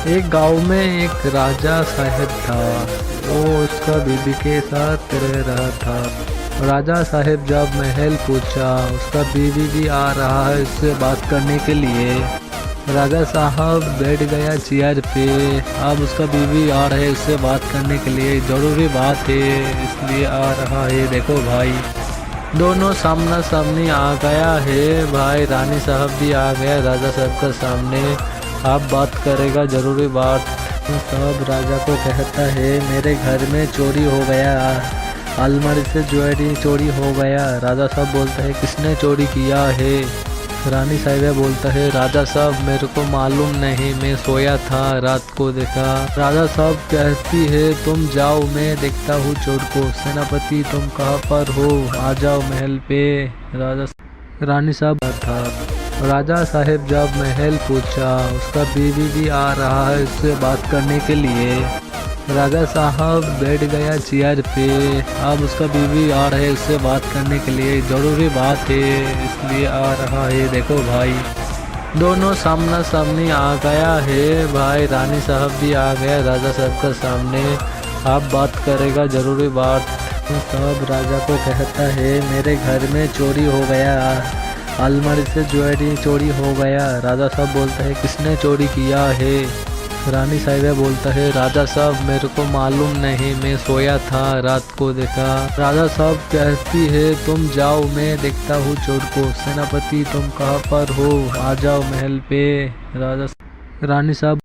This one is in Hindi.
एक गांव में एक राजा साहब था। वो उसका बीवी के साथ रह रहा था। राजा साहब जब महल पूछा, उसका बीवी भी आ रहा है उससे बात करने के लिए। राजा साहब बैठ गया चेयर पे। अब उसका बीवी आ रहा है उससे बात करने के लिए, जरूरी बात है इसलिए आ रहा है। देखो भाई, दोनों सामना सामनी आ गया है भाई। रानी साहब भी आ गया राजा साहब का सामने। आप बात करेगा जरूरी बात। सब राजा को कहता है मेरे घर में चोरी हो गया, अलमारी से ज्वेलरी चोरी हो गया। राजा साहब बोलता है किसने चोरी किया है? रानी साहिबा बोलता है राजा साहब मेरे को मालूम नहीं, मैं सोया था रात को देखा। राजा साहब कहती है तुम जाओ मैं देखता हूँ चोर को। सेनापति तुम कहाँ पर हो, आ जाओ महल पे। रानी साहब था। राजा साहब जब महल पूछा, उसका बीवी भी आ रहा है उससे बात करने के लिए। राजा साहब बैठ गया चेयर पे। अब उसका बीवी आ रहा है उससे बात करने के लिए, जरूरी बात है इसलिए आ रहा है। देखो भाई, दोनों सामना सामनी आ गया है भाई। रानी साहब भी आ गया राजा साहब का सामने। आप बात करेगा जरूरी बात। सब राजा को कहता है मेरे घर में चोरी हो गया, अलमारी से ज्वेलरी चोरी हो गया। राजा साहब बोलता है किसने चोरी किया है? रानी साहिबा बोलता है राजा साहब मेरे को मालूम नहीं, मैं सोया था रात को देखा। राजा साहब कहती है तुम जाओ मैं देखता हूँ चोर को। सेनापति तुम कहाँ पर हो, आ जाओ महल पे। रानी साहब